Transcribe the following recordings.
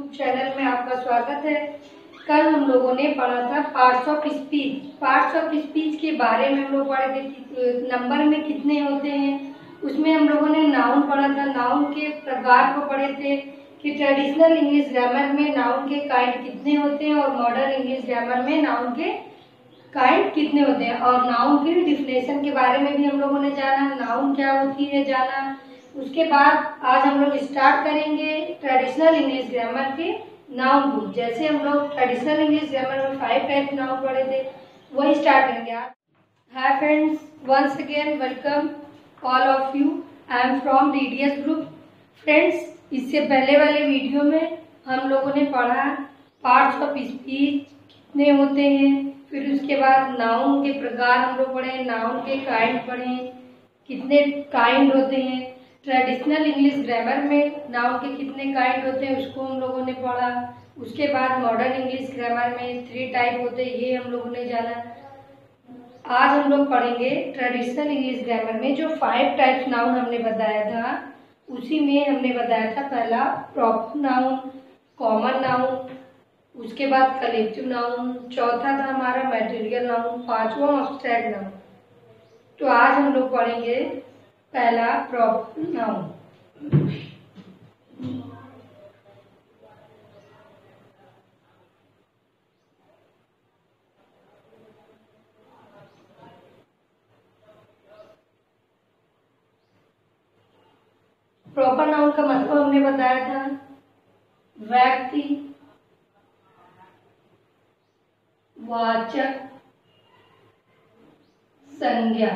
YouTube channel में आपका स्वागत है। कल हम लोगों ने पढ़ा था parts of speech. Parts of speech के बारे में हम लोग पढ़े थे कि नंबर में कितने होते हैं। उसमें हम लोगों ने नाउन पढ़ा था, नाउन के प्रकार को पढ़े थे कि ट्रेडिशनल इंग्लिश ग्रामर में नाउन के काइंड कितने होते हैं और मॉडर्न इंग्लिश ग्रामर में नाउन के काइंड कितने होते हैं, और नाउन की डिफिनेशन के बारे में भी हम लोगों ने जाना, नाउन क्या होती है जाना। उसके बाद आज हम लोग स्टार्ट करेंगे ट्रेडिशनल इंग्लिश ग्रामर के नाउन ग्रुप। जैसे हम लोग ट्रेडिशनल इंग्लिश ग्रामर में 5 टाइप नाउन पढ़े थे, वही स्टार्ट करेंगे आज। Hi friends, once again welcome all of you. I am from DDS group. Friends, इससे पहले वाले वीडियो में हम लोगों ने पढ़ा पार्ट्स ऑफ स्पीच कितने होते हैं, फिर उसके बाद नाउन के प्रकार हम लोग पढ़े, नाउन के काइंड पढ़े, कितने काइंड होते हैं। ट्रेडिशनल इंग्लिश ग्रामर में नाउन के कितने काइंड होते हैं उसको हम लोगों ने पढ़ा। उसके बाद मॉडर्न इंग्लिश ग्रामर में 3 टाइप होते हैं, ये हम लोगों ने जाना। आज हम लोग पढ़ेंगे ट्रेडिशनल इंग्लिश ग्रामर में जो 5 टाइप्स नाउन हमने बताया था, उसी में हमने बताया था पहला प्रॉपर नाउन, कॉमन नाउन, उसके बाद कलेक्टिव नाउन, चौथा था हमारा मटेरियल नाउन, 5वां एब्स्ट्रैक्ट नाउन। तो आज हम लोग पढ़ेंगे पहला प्रॉपर नाउन। प्रॉपर नाउन का मतलब हमने बताया था व्यक्ति, वाचक, संज्ञा।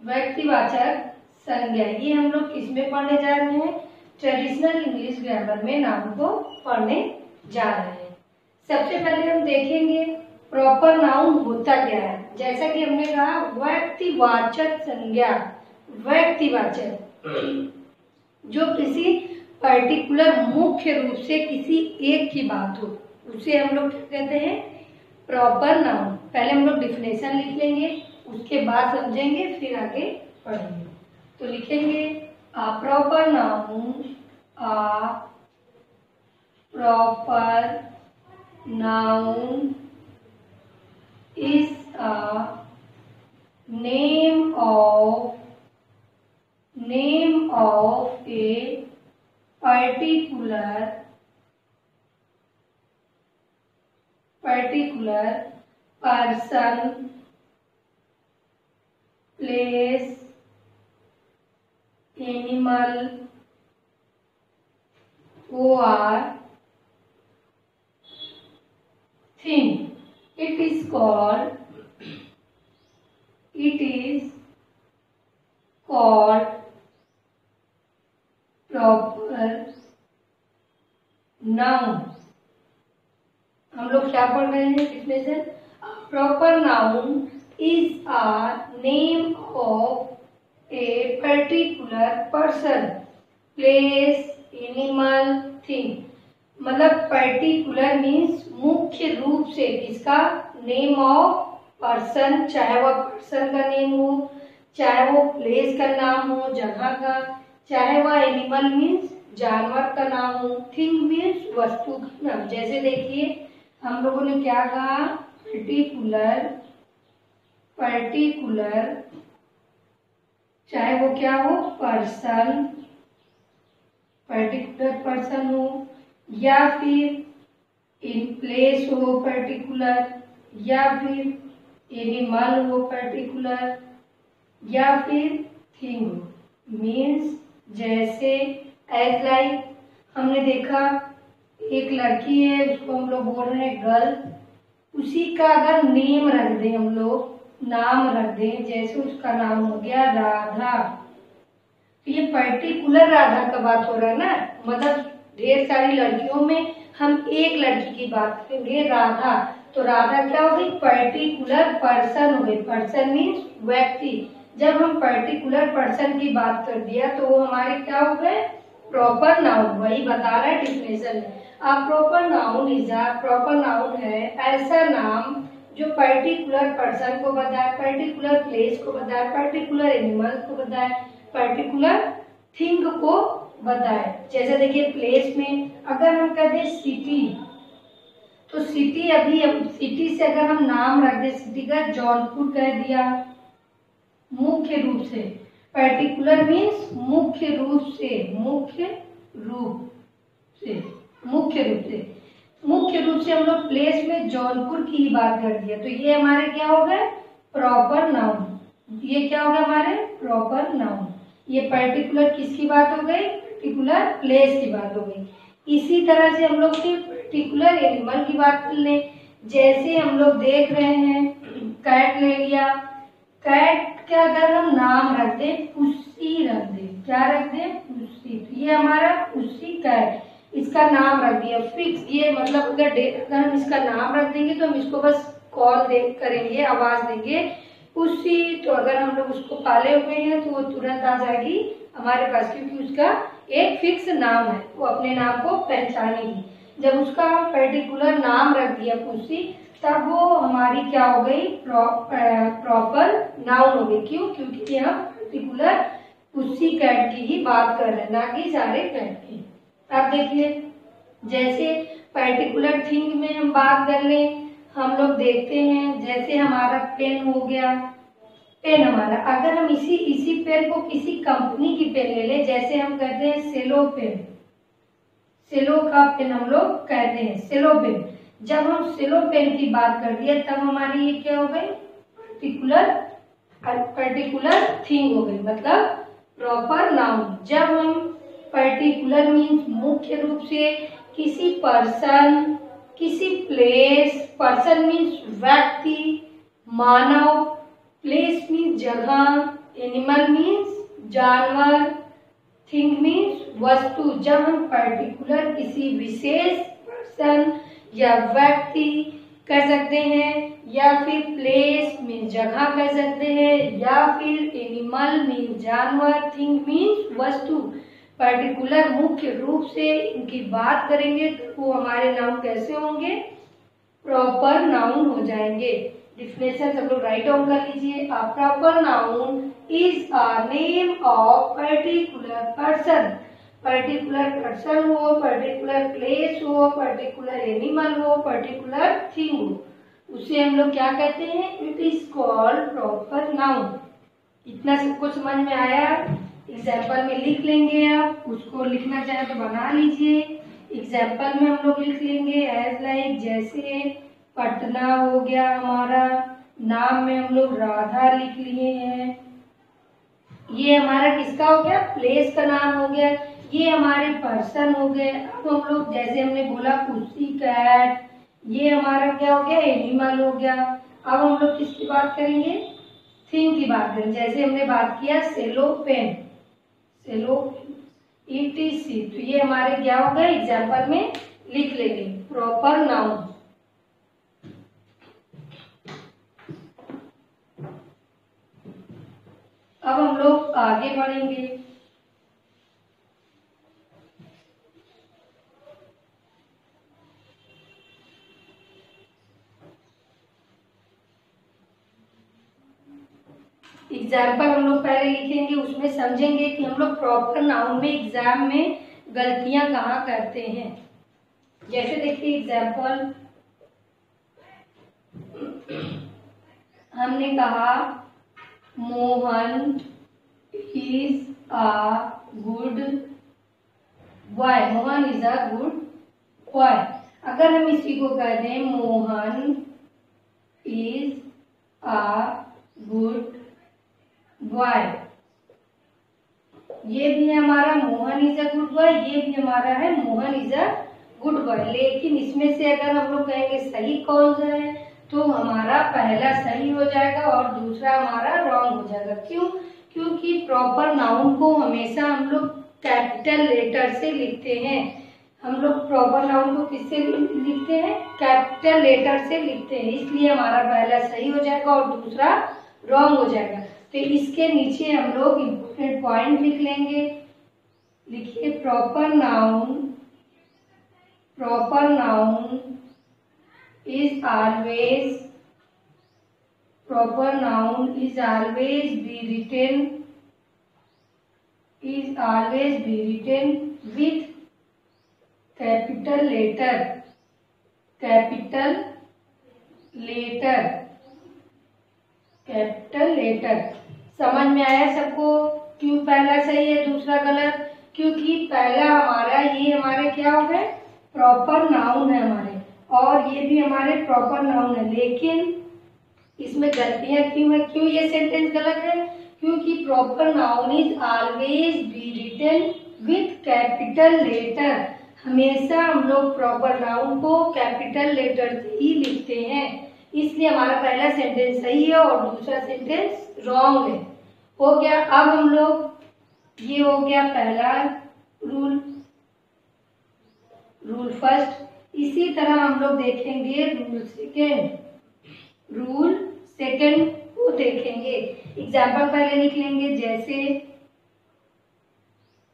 व्यक्तिवाचक संज्ञा, ये हम लोग किसमें पढ़ने जा रहे हैं? ट्रेडिशनल इंग्लिश ग्रामर में नाउन को पढ़ने जा रहे हैं। सबसे पहले हम देखेंगे प्रॉपर नाउन होता क्या है। जैसा कि हमने कहा व्यक्तिवाचक संज्ञा, व्यक्तिवाचक जो किसी पर्टिकुलर मुख्य रूप से किसी एक की बात हो, उसे हम लोग क्या कहते हैं? Proper noun. पहले हम लोग डिफिनेशन लिख लेंगे, उसके बाद समझेंगे, फिर आगे पढ़ेंगे। तो लिखेंगे a proper noun, a proper noun is a name of a particular person, place, animal or thing. It is called proper noun। हम लोग क्या पढ़ रहे हैं? Definition, proper noun is a name of a particular person, place, animal, thing। मतलब particular means मुख्य रूप से किसका? नेम ऑफ पर्सन, चाहे वह पर्सन का नेम हो, चाहे वो प्लेस का नाम हो, जगह का, चाहे वह एनिमल मीन्स जानवर का नाम हो, थिंग मीन्स वस्तु का नाम। जैसे देखिए हम लोगों ने क्या कहा? पर्टिकुलर, चाहे वो क्या हो? पर्सन, पर्टिकुलर पर्सन हो, या फिर इन प्लेस हो पर्टिकुलर, या फिर एनिमल हो पर्टिकुलर, या फिर थिंग हो। मीन्स जैसे एज लाइक हमने देखा एक लड़की है, उसको हम लोग बोल रहे हैं गर्ल, उसी का अगर नेम रख दें, हम लोग नाम रख दें, जैसे उसका नाम हो गया राधा, तो ये पर्टिकुलर राधा का बात हो रहा है ना। मतलब ढेर सारी लड़कियों में हम एक लड़की की बात करेंगे राधा, तो राधा क्या हो गई? पर्टिकुलर पर्सन हो गई। पर्सन मीन्स व्यक्ति। जब हम पर्टिकुलर पर्सन की बात कर दिया तो वो हमारे क्या हो गए? Proper noun. वही बता रहा है डिफिनेशन में। अब प्रॉपर नाउन प्रॉपर नाउन है ऐसा नाम जो पर्टिकुलर पर्सन को बताए, पर्टिकुलर प्लेस को बताए, पर्टिकुलर एनिमल को बताए, पर्टिकुलर थिंग को बताए। जैसे देखिए प्लेस में अगर हम कहते हैं सिटी, तो सिटी अभी सिटी से अगर हम नाम रख दे सिटी का, जौनपुर कह दिया, मुख्य रूप से, पर्टिकुलर मीन्स मुख्य रूप से, मुख्य रूप से, मुख्य रूप से, मुख्य रूप से हम लोग प्लेस में जौनपुर की ही बात कर दिया, तो ये हमारे क्या हो गए प्रॉपर नाउन। ये क्या हो गया हमारे प्रॉपर नाउन। ये पर्टिकुलर किसकी बात हो गई, पर्टिकुलर प्लेस की बात हो गई। इसी तरह से हम लोग के पर्टिकुलर एनिमल की बात कर लें। जैसे हम लोग देख रहे हैं कैट ले लिया, कैट का अगर हम नाम रख दें पुस्सी रख दें, क्या रख दें पुस्सी, तो ये हमारा पुस्सी कैट, इसका नाम रख दिया फिक्स। ये मतलब अगर हम इसका नाम रख देंगे तो हम इसको बस कॉल करेंगे, आवाज देंगे पुस्सी, तो अगर हम लोग उसको पाले हुए हैं तो वो तुरंत आ जाएगी हमारे पास, क्योंकि उसका एक फिक्स नाम है, वो अपने नाम को पहचानेगी। जब उसका हम पर्टिकुलर नाम रख दिया पुस्सी, तब वो हमारी क्या हो गई प्रॉपर नाउन हो गई। क्यों, क्योंकि हम पर्टिकुलर पुस्सी कैट की ही बात कर रहे हैं, ना कि सारे कैट की। अब देखिए जैसे पर्टिकुलर थिंग में हम बात कर लें, हम लोग देखते हैं जैसे हमारा पेन हो गया, पेन हमारा, अगर हम इसी पेन को किसी कंपनी की पेन ले लें, जैसे हम कहते हैं सेलो पेन, सेलो का पेन हम लोग कहते हैं सेलो पेन। जब हम सेलो पेन की बात कर दिया तब हमारी ये क्या हो गई पर्टिकुलर थिंग हो गई, मतलब प्रॉपर नाउन। जब हम पर्टिकुलर मीन्स मुख्य रूप से किसी पर्सन, किसी प्लेस, पर्सन मीन्स व्यक्ति, मानव, प्लेस मीन्स जगह, एनिमल मीन्स जानवर, थिंग मीन्स वस्तु। जब हम पर्टिकुलर किसी विशेष पर्सन या व्यक्ति कर सकते हैं, या फिर प्लेस मीन्स जगह कर सकते हैं, या फिर एनिमल मीन्स जानवर, थिंग मीन्स वस्तु, पर्टिकुलर मुख्य रूप से इनकी बात करेंगे तो वो हमारे नाउन कैसे होंगे प्रॉपर नाउन हो जाएंगे। डिफिनेशन सब लोग राइट डाउन कर लीजिए। A proper noun is a name of particular person, particular person हो, पर्टिकुलर प्लेस हो, पर्टिकुलर एनिमल हो, पर्टिकुलर थिंग हो, उसे हम लोग क्या कहते हैं, it is called proper noun. इतना सबको समझ में आया? एग्जाम्पल में लिख लेंगे, आप उसको लिखना चाहे तो बना लीजिए। एग्जाम्पल में हम लोग लिख लेंगे एज लाइक, जैसे पटना हो गया हमारा, नाम में हम लोग राधा लिख लिए हैं, ये हमारा किसका हो गया प्लेस का नाम हो गया, ये हमारे पर्सन हो गए। अब हम लोग जैसे हमने बोला पुस्सी कैट, ये हमारा क्या हो गया एनिमल हो गया। अब हम लोग किसकी बात करेंगे, थिंग की बात करेंगे। जैसे हमने बात किया सेलो पेन, सेलो ETC, तो ये हमारे क्या हो गए एग्जाम्पल में लिख लेंगे प्रॉपर नाउन। अब हम लोग आगे बढ़ेंगे। एग्जाम्पल हम लोग पहले लिखेंगे, उसमें समझेंगे कि हम लोग प्रॉपर नाउन में एग्जाम में गलतियां कहाँ करते हैं। जैसे देखिए एग्जाम्पल हमने कहा Mohan is a good boy, Mohan is a good boy. अगर हम इसी को कह दें Mohan is a good boy, ये भी है हमारा Mohan is a good boy, ये भी हमारा है Mohan is a good boy. लेकिन इसमें से अगर हम लोग कहेंगे सही कौन सा है, तो हमारा पहला सही हो जाएगा और दूसरा हमारा रॉन्ग हो जाएगा। क्यों? क्योंकि प्रॉपर नाउन को हमेशा हम लोग कैपिटल लेटर से लिखते हैं। हम लोग प्रॉपर नाउन को किससे लिखते हैं, कैपिटल लेटर से लिखते हैं, इसलिए हमारा पहला सही हो जाएगा और दूसरा रॉन्ग हो जाएगा। तो इसके नीचे हम लोग इम्पोर्टेंट पॉइंट लिख लेंगे। लिखिए proper noun, proper noun is always, proper noun is always be written is always be written with capital letter, capital letter। समझ में आया सबको? क्यों पहला सही है दूसरा गलत? क्योंकि पहला हमारा ये हमारे क्या हो गए, प्रॉपर नाउन है हमारे, और ये भी हमारे प्रॉपर नाउन है। लेकिन इसमें गलतियां क्यों है, क्यों ये सेंटेंस गलत है? क्योंकि proper noun is always be written with capital letter. हमेशा हम लोग प्रॉपर नाउन को कैपिटल लेटर से ही लिखते हैं, इसलिए हमारा पहला सेंटेंस सही है और दूसरा सेंटेंस रॉन्ग है। हो गया। अब हम लोग, ये हो गया पहला रूल फर्स्ट। इसी तरह हम लोग देखेंगे रूल सेकंड को देखेंगे। एग्जाम्पल पहले लिख लेंगे, जैसे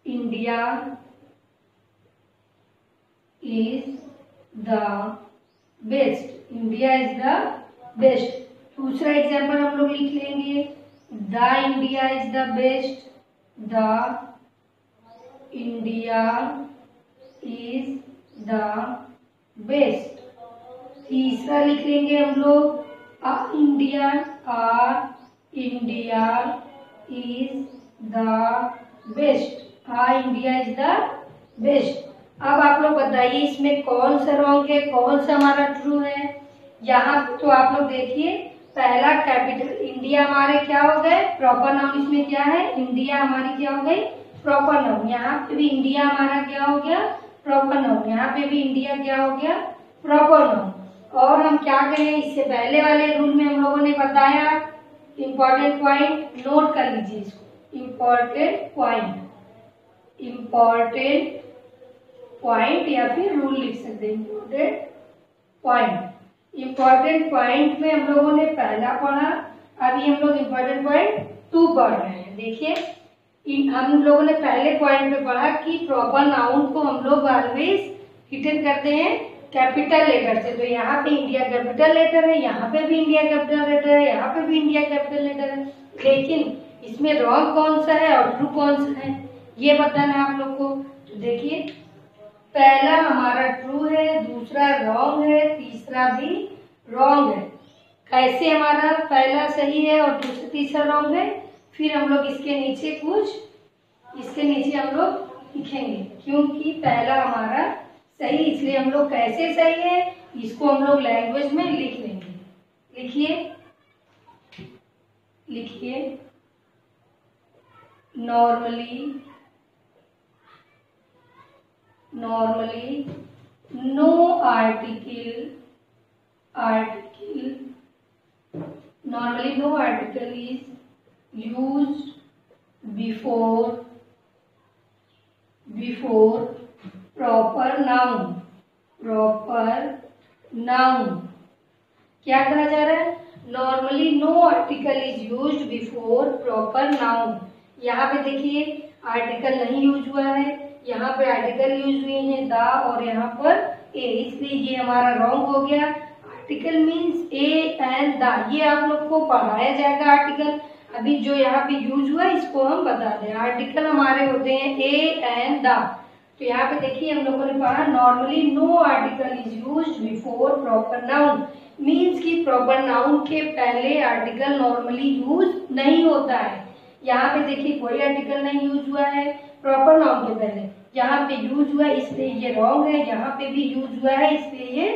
India is the best, India is the best. दूसरा एग्जाम्पल हम लोग लिख लेंगे, the India is the best, the India is the best. तीसरा लिख लेंगे हम लोग, India is the best, India is the best. अब आप लोग बताइए इसमें कौन सा रॉन्ग है, कौन सा हमारा ट्रू है? यहाँ तो आप लोग देखिए, पहला कैपिटल इंडिया हमारे क्या हो गए, प्रॉपर नाउन। इसमें क्या है, इंडिया हमारी क्या हो गई, प्रॉपर नाउन। यहाँ पे भी इंडिया हमारा क्या हो गया, प्रॉपर नाउन। यहाँ पे भी इंडिया क्या हो गया, प्रॉपर नाउन। और हम क्या करें, इससे पहले वाले रूल में हम लोगों ने बताया, इंपॉर्टेंट पॉइंट नोट कर लीजिए इसको, इंपॉर्टेंट पॉइंट या फिर रूल लिख सकते हैं, इंपॉर्टेंट पॉइंट में हम लोगों ने पहला पढ़ा, अभी हम लोग इंपॉर्टेंट पॉइंट 2 पढ़ रहे हैं। देखिए, हम लोगों ने पहले पॉइंट में पढ़ा कि प्रॉपर नाउन को हम लोग ऑलवेज रिटन करते हैं कैपिटल लेटर से। तो यहाँ पे इंडिया कैपिटल लेटर है, यहाँ पे भी इंडिया कैपिटल लेटर है, यहाँ पे भी इंडिया कैपिटल लेटर है। लेकिन इसमें रॉन्ग कौन सा है और ट्रू कौन सा है, ये बताना है आप लोग को। तो देखिए, पहला हमारा ट्रू है, दूसरा रॉन्ग है, तीसरा भी रॉन्ग है। कैसे हमारा पहला सही है और तीसरा रॉन्ग है? फिर हम लोग इसके नीचे हम लोग लिखेंगे, क्योंकि पहला हमारा सही, इसलिए हम लोग कैसे सही है इसको हम लोग लैंग्वेज में लिख लेंगे। लिखिए normally no article is used before proper noun. क्या कहा जा रहा है, normally no article is used before proper noun. यहाँ पे देखिए आर्टिकल नहीं यूज हुआ है, यहाँ पे आर्टिकल यूज हुए हैं द और यहाँ पर ए, इसलिए ये हमारा रॉन्ग हो गया। Article means A and the, ये आप लोग को पढ़ाया जाएगा आर्टिकल। अभी जो यहाँ पे यूज हुआ इसको हम बता दें। आर्टिकल हमारे होते हैं ए एंड द। तो यहाँ पे देखिए हम लोगों ने पढ़ा, normally no article is used before proper noun, means कि प्रॉपर नाउन के पहले आर्टिकल नॉर्मली यूज नहीं होता है। यहाँ पे देखिए कोई आर्टिकल नहीं यूज हुआ है प्रॉपर नाउन के पहले, यहाँ पे यूज हुआ इसलिए ये रॉन्ग है, यहाँ पे भी यूज हुआ है इसलिए ये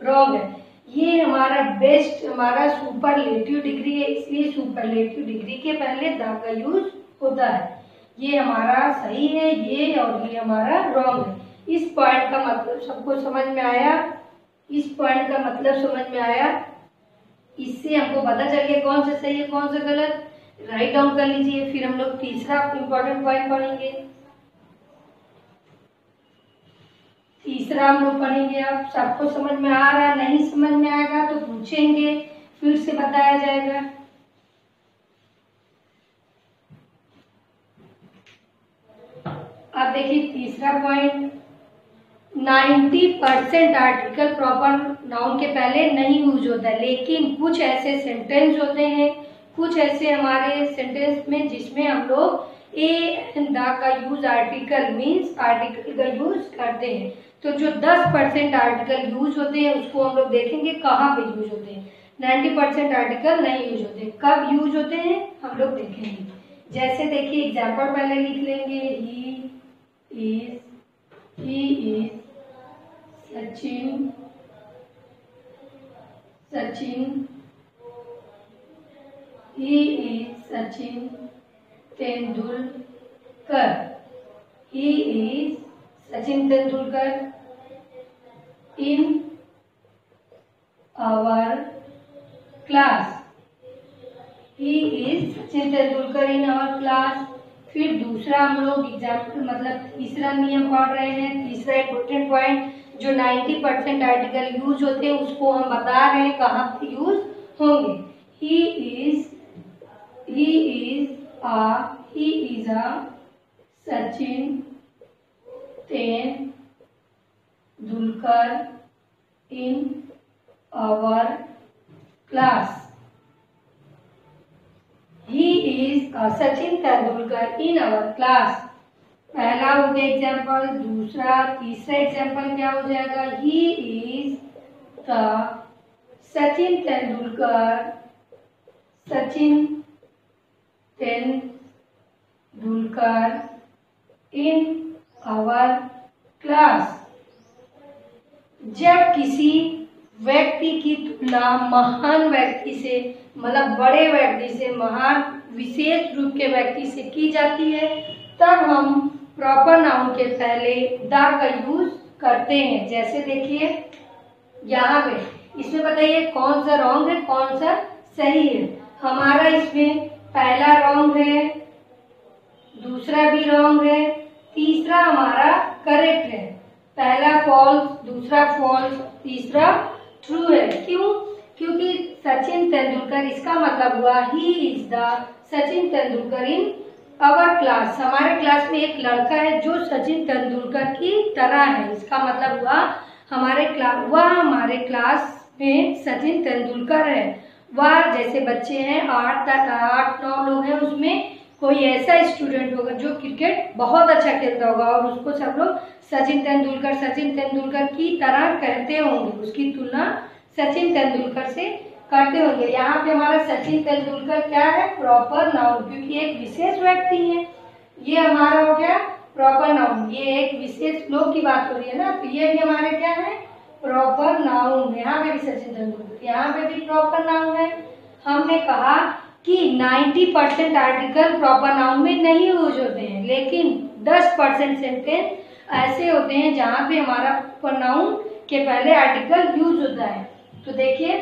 रॉन्ग है। ये हमारा बेस्ट, हमारा सुपरलेटिव डिग्री है, इसलिए सुपरलेटिव डिग्री के पहले द का यूज होता है। ये हमारा सही है, ये और ये हमारा रॉन्ग है। इस पॉइंट का मतलब सबको समझ में आया? इस पॉइंट का मतलब समझ में आया? इससे हमको पता चल गया कौन सा सही है कौन सा गलत। राइट डाउन कर लीजिए। फिर हम लोग तीसरा इंपॉर्टेंट पॉइंट पढ़ेंगे। तीसरा हम लोग पढ़ेंगे। अब सबको समझ में आ रहा, नहीं समझ में आएगा तो पूछेंगे, फिर से बताया जाएगा। अब देखिए तीसरा पॉइंट, 90% आर्टिकल प्रॉपर नाउन के पहले नहीं यूज होता है, लेकिन कुछ ऐसे सेंटेंस होते हैं, कुछ ऐसे हमारे सेंटेंस में जिसमें हम लोग ए एंड द का यूज आर्टिकल मीन्स आर्टिकल का यूज करते हैं। तो जो 10% आर्टिकल यूज होते हैं उसको हम लोग देखेंगे कहाँ पे यूज होते हैं। 90% आर्टिकल नहीं यूज होते। कब यूज होते हैं हम लोग देखेंगे। जैसे देखिए एग्जाम्पल पहले लिख लेंगे, he is Sachin he is Sachin Tendulkar, he is Sachin Tendulkar in our class, he is Sachin Tendulkar in our class. फिर दूसरा हम लोग एग्जाम्पल मतलब तीसरा नियम पढ़ रहे हैं। तीसरा इम्पोर्टेंट पॉइंट, जो 90% आर्टिकल यूज होते हैं उसको हम बता रहे हैं कहाँ पे यूज होंगे। He is a Sachin Tendulkar in our class, he is Sachin Tendulkar in our class. पहला हो गया एग्जाम्पल। दूसरा तीसरा एग्जाम्पल क्या हो जाएगा, he is the Sachin Tendulkar in our class. जब किसी व्यक्ति की तुलना महान व्यक्ति से मतलब बड़े व्यक्ति से, महान विशेष रूप के व्यक्ति से की जाती है तब हम प्रॉपर नाउन के पहले द का यूज करते हैं। जैसे देखिए यहाँ पे इसमें बताइए कौन सा रॉन्ग है कौन सा सही है। हमारा इसमें पहला रॉन्ग है, दूसरा भी रॉन्ग है, तीसरा हमारा करेक्ट है। पहला फॉल्स, दूसरा फॉल्स, तीसरा ट्रू है। क्यों? क्योंकि सचिन तेंदुलकर इसका मतलब हुआ he is the Sachin Tendulkar in our class. हमारे क्लास में एक लड़का है जो सचिन तेंदुलकर की तरह है। इसका मतलब हुआ हमारे क्लास में सचिन तेंदुलकर है। वह जैसे बच्चे हैं 8-9 लोग हैं, उसमें कोई ऐसा स्टूडेंट होगा जो क्रिकेट बहुत अच्छा खेलता होगा और उसको सब लोग सचिन तेंदुलकर की तरह कहते होंगे, उसकी तुलना सचिन तेंदुलकर से करते होंगे। यहाँ पे हमारा सचिन तेंदुलकर क्या है, प्रॉपर नाउन, क्योंकि एक विशेष व्यक्ति है। ये हमारा हो गया प्रॉपर नाउन, ये एक विशेष लोग की बात हो रही है ना, तो ये भी हमारे क्या है प्रॉपर नाउन। यहाँ पे भी सचिन तेंदुलकर, यहाँ पे भी प्रॉपर नाउन है। हमने कहा कि 90% आर्टिकल प्रॉपर नाउन में नहीं यूज होते हैं, लेकिन 10% सेंटेंस ऐसे होते हैं जहाँ पे हमारा प्रॉपर नाउन के पहले आर्टिकल यूज होता है। तो देखिए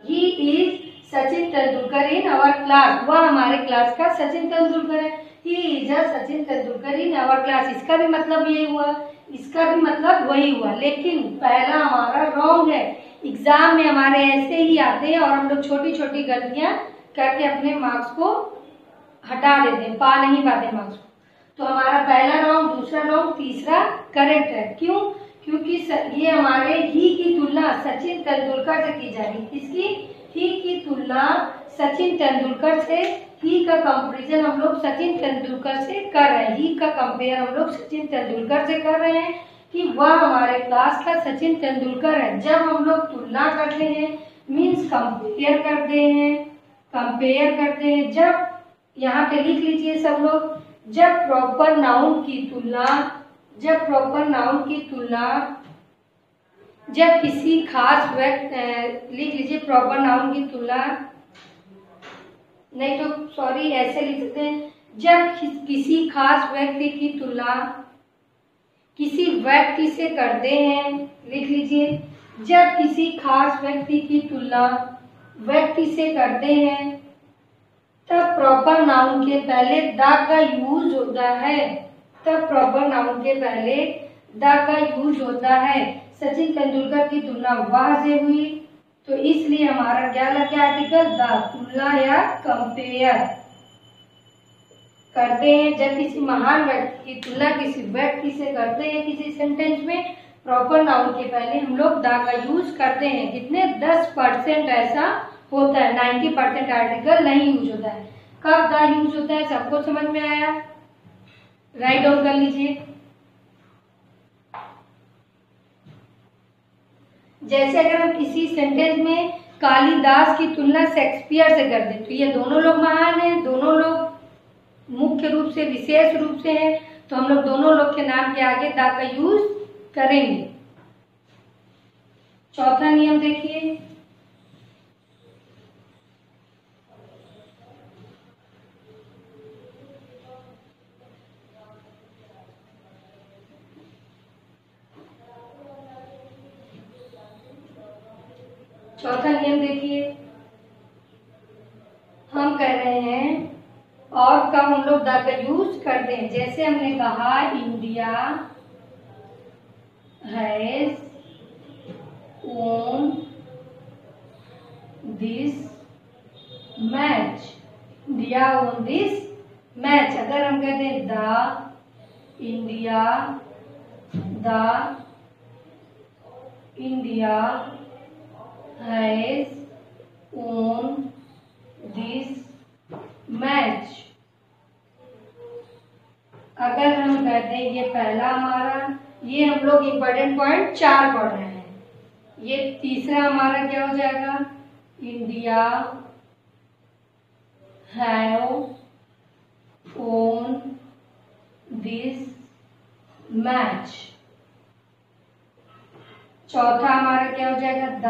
he is Sachin Tendulkar in our class, वह हमारे क्लास का सचिन तेंदुलकर है। He is a Sachin Tendulkar in our class, इसका भी मतलब यही हुआ, इसका भी मतलब वही हुआ, लेकिन पहला हमारा रॉन्ग है। एग्जाम में हमारे ऐसे ही आते हैं और हम लोग छोटी छोटी गलतियां करके अपने मार्क्स को हटा देते हैं, पा नहीं पाते मार्क्स को। तो हमारा पहला रॉन्ग, दूसरा रॉन्ग, तीसरा करेक्ट है। क्यों? क्योंकि ये हमारे ही की तुलना सचिन तेंदुलकर से की जा रही है। किसकी? ही की तुलना सचिन तेंदुलकर से, ही का कंपैरिजन हम लोग सचिन तेंदुलकर से कर रहे हैं। ही का कंपेयर हम लोग सचिन तेंदुलकर से कर रहे हैं कि वह हमारे क्लास का सचिन तेंदुलकर है। जब हम लोग तुलना करते हैं मीन्स कंपेयर करते हैं, जब यहाँ पे लिख लीजिए सब लोग, जब प्रॉपर नाउन की तुलना जब किसी खास व्यक्ति, लिख लीजिए प्रॉपर नाउन की तुलना, नहीं तो सॉरी ऐसे लिख सकते हैं, जब किसी खास व्यक्ति की तुलना किसी व्यक्ति से करते हैं, लिख लीजिए, जब किसी खास व्यक्ति की तुलना व्यक्ति से करते हैं तब प्रॉपर नाउन के पहले द का यूज होता है। सचिन तेंदुलकर की तुलना वह से हुई, तो इसलिए हमारा क्या लग गया आर्टिकल द, तुलना या कंपेयर करते हैं। जब किसी महान व्यक्ति की तुलना किसी व्यक्ति से करते हैं किसी सेंटेंस में, प्रॉपर नाउन के पहले हम लोग द का यूज करते हैं। कितने? 10% ऐसा होता है, 90% आर्टिकल नहीं यूज होता है। कब द यूज होता है, सबको समझ में आया? राइट डाउन कर लीजिए। जैसे अगर हम किसी सेंटेंस में कालिदास की तुलना शेक्सपियर से कर दें तो ये दोनों लोग महान हैं, दोनों लोग मुख्य रूप से विशेष रूप से हैं, तो हम लोग दोनों लोग के नाम के आगे द का यूज करेंगे। चौथा नियम देखिए, चौथा नियम देखिए, हम कह रहे हैं और कब हम लोग द का यूज करते हैं। जैसे हमने कहा India has won this match, India won this match. अगर हम कहते हैं the India has won this match. अगर हम कहते हैं ये पहला हमारा, ये हम लोग इम्पोर्टेंट पॉइंट 4 पढ़ रहे हैं। ये तीसरा हमारा क्या हो जाएगा, India have won this match. चौथा हमारा क्या हो जाएगा, the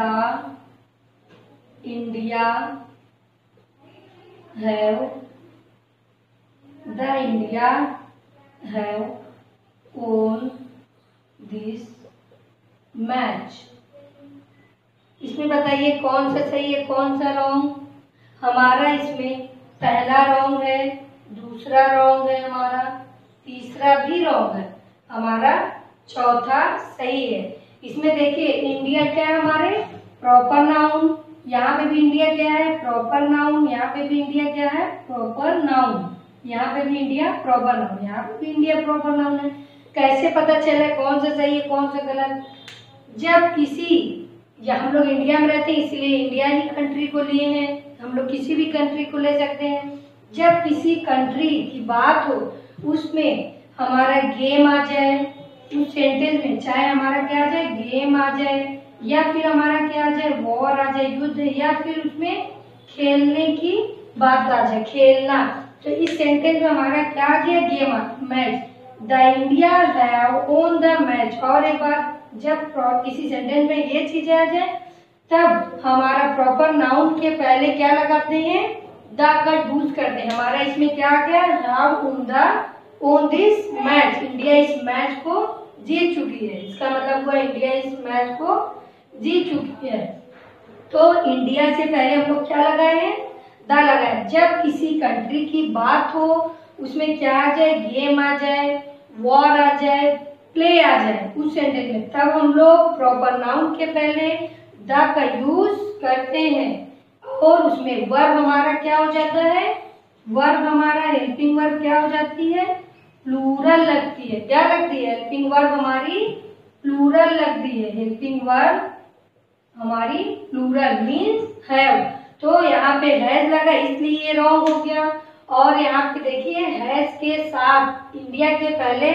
India have won this match. इसमें बताइए कौन सा सही है, कौन सा रॉन्ग? हमारा इसमें पहला रॉन्ग है, दूसरा रॉन्ग है, हमारा तीसरा भी रॉन्ग है, हमारा चौथा सही है। इसमें देखिए इंडिया क्या है, हमारे प्रॉपर नाउन, यहाँ पे भी इंडिया क्या है, प्रॉपर नाउन, यहाँ पे भी इंडिया क्या है, प्रॉपर नाउन, यहाँ पे भी इंडिया प्रॉपर नाउन, यहाँ पे भी इंडिया प्रॉपर नाउन है। कैसे पता चले कौन सा सही है कौन सा गलत? जब किसी, या हम लोग इंडिया में रहते हैं इसलिए इंडिया ही कंट्री को लिए हैं, हम लोग किसी भी कंट्री को ले सकते हैं। जब किसी कंट्री की बात हो उसमें हमारा गेम आ जाए, उस सेंटेंस में चाहे हमारा क्या आ जाए, गेम आ जाए, या फिर हमारा क्या आ जाए, वॉर आ जाए, युद्ध, या फिर उसमें खेलने की बात आ जाए, खेलना, तो इस सेंटेंस में हमारा क्या आ गया, game, match. The India have won the match. और एक बार, जब किसी सेंटेंस में ये चीज आ जाए तब हमारा प्रॉपर नाउन के पहले क्या लगाते हैं, द का यूज करते हैं। हमारा इसमें क्या आ गया, have won this match, India इस मैच को जीत चुकी है। इसका मतलब हुआ इंडिया इस मैच को जीत चुकी है। तो इंडिया से पहले हम लोग क्या लगाए हैं, द लगाए। जब किसी कंट्री की बात हो उसमें क्या आ जाए, गेम आ जाए, वॉर आ जाए, प्ले आ जाए उस सेंटेंस में, तब हम लोग प्रॉपर नाउन के पहले द का यूज करते हैं। और उसमें वर्ब हमारा क्या हो जाता है, वर्ब हमारा हेल्पिंग वर्ब क्या हो जाती है, प्लूरल लगती है। क्या लगती है, हेल्पिंग वर्ब हमारी प्लूरल लगती है। हेल्पिंग वर्ब हमारी प्लूरल मीन्स हैव। तो यहाँ पे हैज लगा इसलिए ये रॉन्ग हो गया। और यहाँ पे देखिए हैज के साथ इंडिया के पहले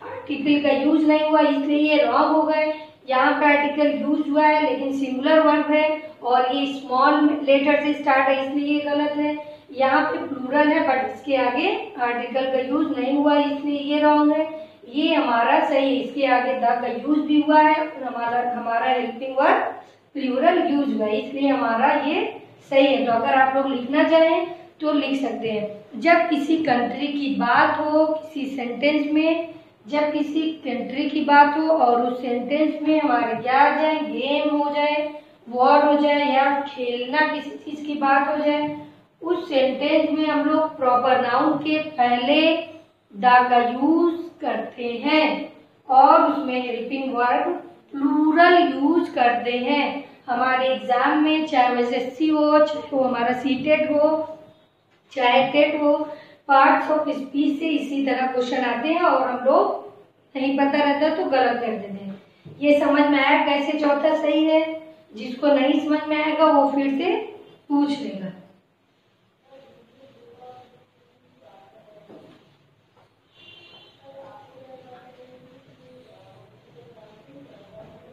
आर्टिकल का यूज नहीं हुआ इसलिए ये रॉन्ग हो गए। यहाँ पे आर्टिकल यूज हुआ है लेकिन सिंगुलर वर्ब है और ये स्मॉल लेटर से स्टार्ट है इसलिए ये गलत है। यहाँ पे प्लूरल है बट इसके आगे आर्टिकल का यूज नहीं हुआ इसलिए ये रॉन्ग है। ये हमारा सही है, इसके आगे द का यूज भी हुआ है और हमारा हेल्पिंग वर्ब प्लूरल यूज हुआ है इसलिए हमारा ये सही है। तो अगर आप लोग लिखना चाहें तो लिख सकते हैं। जब किसी कंट्री की बात हो किसी सेंटेंस में, जब किसी कंट्री की बात हो और उस सेंटेंस में हमारे क्या आ जाए, गेम हो जाए, वॉर हो जाए या खेलना किसी चीज की बात हो जाए, उस सेंटेंस में हम लोग प्रॉपर नाउन के पहले द का यूज करते हैं और उसमें हेल्पिंग वर्ब प्लूरल यूज करते हैं। हमारे एग्जाम में चाहे वो एसएससी हो, चाहे वो हमारा सीटेट हो, चाहे टेट हो, पार्ट्स ऑफ स्पीच से इसी तरह क्वेश्चन आते हैं और हम लोग नहीं पता रहता तो गलत कर देते हैं। ये समझ में आया कैसे चौथा सही है? जिसको नहीं समझ में आएगा वो फिर से पूछ लेगा।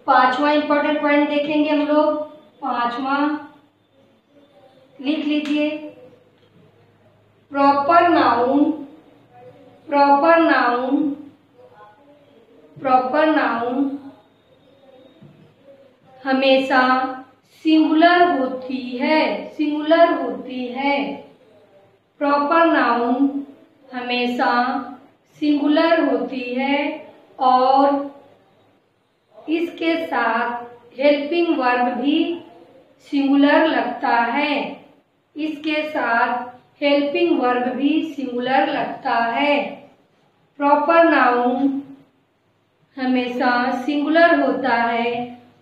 पांचवा इंपॉर्टेंट पॉइंट देखेंगे हम लोग। पांचवा लिख लीजिए, proper noun, proper noun, proper noun हमेशा सिंगुलर होती है, सिंगुलर होती है। प्रॉपर नाउन हमेशा सिंगुलर होती है और इसके साथ हेल्पिंग वर्ब भी सिंगुलर लगता है, इसके साथ हेल्पिंग वर्ब भी सिंगुलर लगता है। प्रॉपर नाउन हमेशा सिंगुलर होता है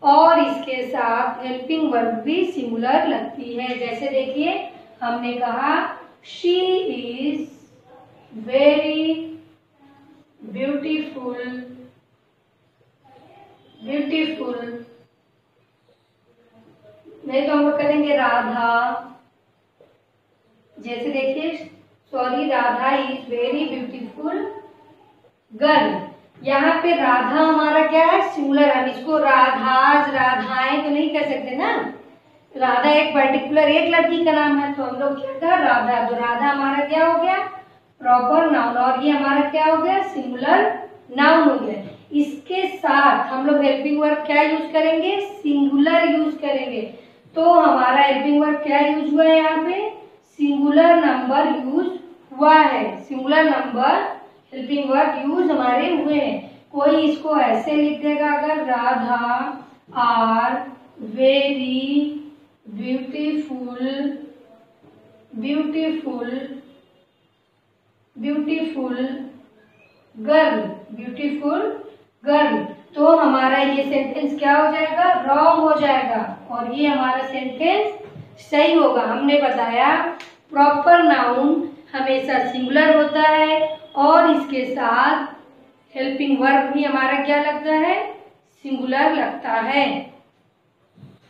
और इसके साथ हेल्पिंग वर्ब भी सिंगुलर लगती है। जैसे देखिए हमने कहा she is very beautiful, beautiful. नहीं तो हम लोग करेंगे राधा। जैसे देखिए sorry, Radha is very beautiful girl. यहाँ पे राधा हमारा क्या है, सिंगुलर। हम इसको राधाज, राधाएं तो नहीं कह सकते ना। राधा एक पर्टिकुलर एक लड़की का नाम है, तो हम लोग क्या कहा, राधा। तो राधा हमारा क्या हो गया, प्रॉपर नाउन, और ये हमारा क्या हो गया, सिंगुलर नाउन हो गया। इसके साथ हम लोग हेल्पिंग वर्ब क्या यूज करेंगे, सिंगुलर यूज करेंगे। तो हमारा हेल्पिंग वर्ब क्या यूज हुआ है, यहाँ पे सिंगुलर नंबर यूज हुआ है। Singular number helping verb use हमारे हुए हैं। कोई इसको ऐसे लिख देगा, अगर Radha are very beautiful, beautiful, beautiful girl, beautiful girl, तो हमारा ये सेंटेंस क्या हो जाएगा, रॉन्ग हो जाएगा और ये हमारा सेंटेंस सही होगा। हमने बताया प्रॉपर नाउन हमेशा सिंगुलर होता है और इसके साथ हेल्पिंग वर्ब भी हमारा क्या लगता है, सिंगुलर लगता है।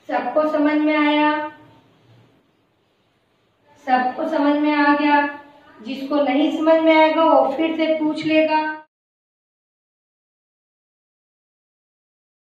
सबको समझ में आया, सबको समझ में आ गया। जिसको नहीं समझ में आएगा वो फिर से पूछ लेगा।